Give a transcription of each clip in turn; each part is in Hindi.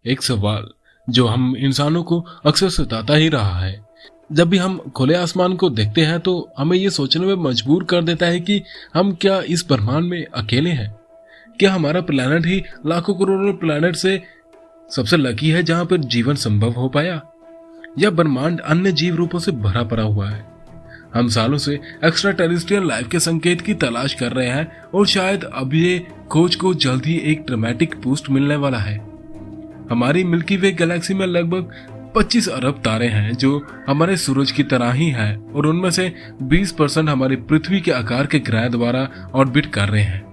एक सवाल जो हम इंसानों को अक्सर सताता ही रहा है। जब भी हम खुले आसमान को देखते हैं तो हमें ये सोचने में मजबूर कर देता है कि हम क्या इस ब्रह्मांड में अकेले हैं। क्या हमारा प्लैनेट ही लाखों करोड़ों प्लैनेट से सबसे लकी है जहां पर जीवन संभव हो पाया, या ब्रह्मांड अन्य जीव रूपों से भरा पड़ा हुआ है। हम सालों से एक्स्ट्रा टेरेस्ट्रियल लाइफ के संकेत की तलाश कर रहे हैं और शायद अब ये खोज को जल्द ही एक ड्रामेटिक बूस्ट मिलने वाला है। हमारी मिल्की वे गैलेक्सी में लगभग 25 अरब तारे हैं जो हमारे सूरज की तरह ही हैं, और उनमें से 20% हमारी पृथ्वी के आकार के ग्रह द्वारा ऑर्बिट कर रहे हैं।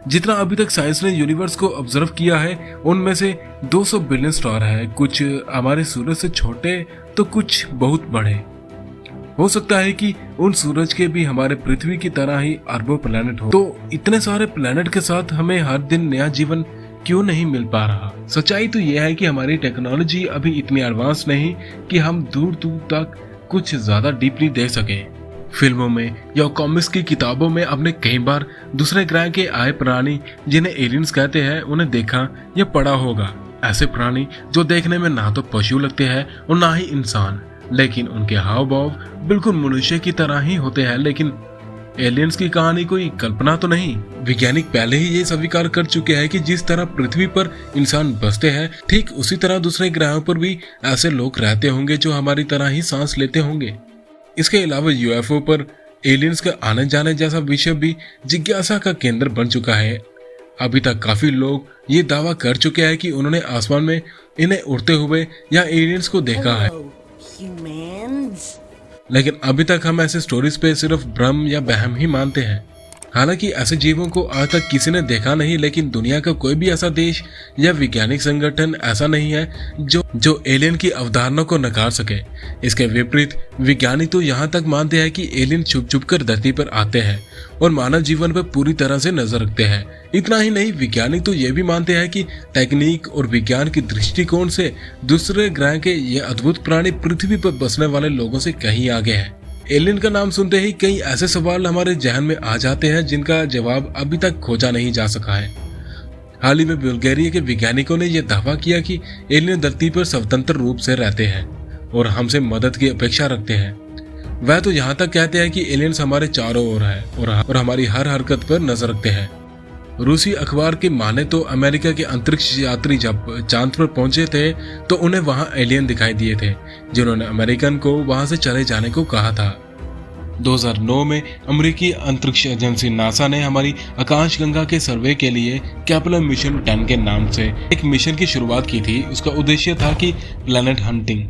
जितना अभी तक साइंस ने यूनिवर्स को ऑब्जर्व किया है उनमें से 200 बिलियन स्टार है। कुछ हमारे सूरज से छोटे तो कुछ बहुत बड़े। हो सकता है कि उन सूरज के भी हमारे पृथ्वी की तरह ही अरबों प्लैनेट हो। तो इतने सारे प्लैनेट के साथ हमें हर दिन नया जीवन क्यों नहीं मिल पा रहा? सच्चाई तो यह है कि हमारी टेक्नोलॉजी अभी इतनी एडवांस नहीं कि हम दूर दूर तक कुछ ज्यादा डीपली देख सकें। फिल्मों में या कॉमिक्स की किताबों में आपने कई बार दूसरे ग्रह के आए प्राणी जिन्हें एलियंस कहते हैं उन्हें देखा या पढ़ा होगा। ऐसे प्राणी जो देखने में ना तो पशु लगते हैं और ना ही इंसान, लेकिन उनके हाव भाव बिल्कुल मनुष्य की तरह ही होते हैं। लेकिन एलियंस की कहानी कोई कल्पना तो नहीं। वैज्ञानिक पहले ही ये स्वीकार कर चुके हैं कि जिस तरह पृथ्वी पर इंसान बसते हैं, ठीक उसी तरह दूसरे ग्रहों पर भी ऐसे लोग रहते होंगे जो हमारी तरह ही सांस लेते होंगे। इसके अलावा यूएफओ पर एलियंस का आने जाने जैसा विषय भी जिज्ञासा का केंद्र बन चुका है। अभी तक काफी लोग ये दावा कर चुके हैं कि उन्होंने आसमान में इन्हें उड़ते हुए या एलियंस को देखा है, लेकिन अभी तक हम ऐसे स्टोरीज पे सिर्फ भ्रम या वहम ही मानते हैं। हालांकि ऐसे जीवों को आज तक किसी ने देखा नहीं, लेकिन दुनिया का कोई भी ऐसा देश या वैज्ञानिक संगठन ऐसा नहीं है जो एलियन की अवधारणा को नकार सके। इसके विपरीत वैज्ञानिक तो यहाँ तक मानते हैं कि एलियन छुप छुप कर धरती पर आते हैं और मानव जीवन पर पूरी तरह से नजर रखते हैं। इतना ही नहीं, वैज्ञानिक तो ये भी मानते हैं कि टेक्निक और विज्ञान की दृष्टिकोण से दूसरे ग्रह के ये अद्भुत प्राणी पृथ्वी पर बसने वाले लोगों से कहीं आगे हैं। एलियन का नाम सुनते ही कई ऐसे सवाल हमारे जहन में आ जाते हैं जिनका जवाब अभी तक खोजा नहीं जा सका है। हाल ही में बुल्गारिया के वैज्ञानिकों ने यह दावा किया कि एलियन धरती पर स्वतंत्र रूप से रहते हैं और हमसे मदद की अपेक्षा रखते हैं। वह तो यहाँ तक कहते हैं कि एलियंस हमारे चारों ओर है और हमारी हर हरकत पर नजर रखते हैं। रूसी अखबार की माने तो अमेरिका के अंतरिक्ष यात्री जब चांद पर पहुंचे थे तो उन्हें वहां एलियन दिखाई दिए थे, जिन्होंने अमेरिकन को वहां से चले जाने को कहा था। 2009 में अमेरिकी अंतरिक्ष एजेंसी नासा ने हमारी आकाशगंगा के सर्वे के लिए केपलर मिशन 10 के नाम से एक मिशन की शुरुआत की थी। उसका उद्देश्य था कि प्लैनेट हंटिंग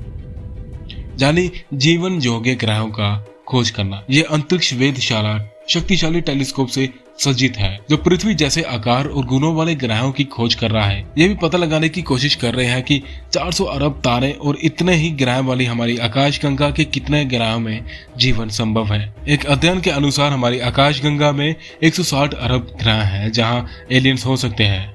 यानी जीवन योग्य ग्रहों का खोज करना। ये अंतरिक्ष वेधशाला शक्तिशाली टेलीस्कोप से सज्जित है जो पृथ्वी जैसे आकार और गुणों वाले ग्रहों की खोज कर रहा है। ये भी पता लगाने की कोशिश कर रहे हैं कि 400 अरब तारे और इतने ही ग्रह वाली हमारी आकाशगंगा के कितने ग्रहों में जीवन संभव है। एक अध्ययन के अनुसार हमारी आकाशगंगा में 160 अरब ग्रह हैं जहां एलियंस हो सकते हैं।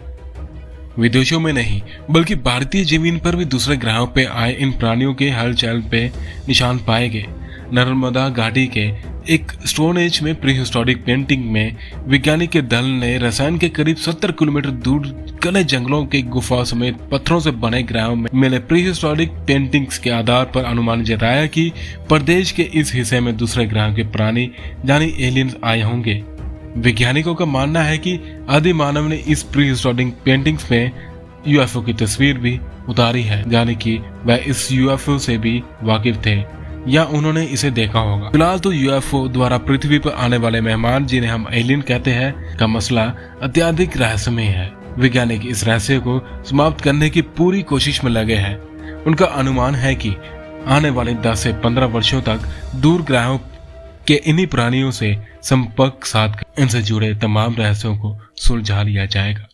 विदेशों में नहीं बल्कि भारतीय जमीन पर भी दूसरे ग्रहों पे आए इन प्राणियों के हलचल पे निशान पाए गए। नर्मदा घाटी के एक स्टोन एज में प्री हिस्टोरिक पेंटिंग में वैज्ञानिक के दल ने रसायन के करीब 70 किलोमीटर दूर घने जंगलों के गुफा समेत पत्थरों से बने ग्रहों में मिले प्री हिस्टोरिक पेंटिंग्स के आधार पर अनुमान जताया कि प्रदेश के इस हिस्से में दूसरे ग्रहों के प्राणी यानी एलियंस आए होंगे। वैज्ञानिकों का मानना है कि आदि मानव ने इस प्री हिस्टोरिक पेंटिंग्स में यूएफओ की तस्वीर भी उतारी है, यानी कि वह इस यूएफओ से भी वाकिफ थे या उन्होंने इसे देखा होगा। फिलहाल तो यूएफओ द्वारा पृथ्वी पर आने वाले मेहमान जिन्हें हम एलियन कहते हैं का मसला अत्यधिक रहस्यमय है। वैज्ञानिक इस रहस्य को समाप्त करने की पूरी कोशिश में लगे हैं। उनका अनुमान है कि आने वाले 10 से 15 वर्षों तक दूर ग्रहों के इन्हीं प्राणियों से संपर्क साध इनसे जुड़े तमाम रहस्यों को सुलझा लिया जाएगा।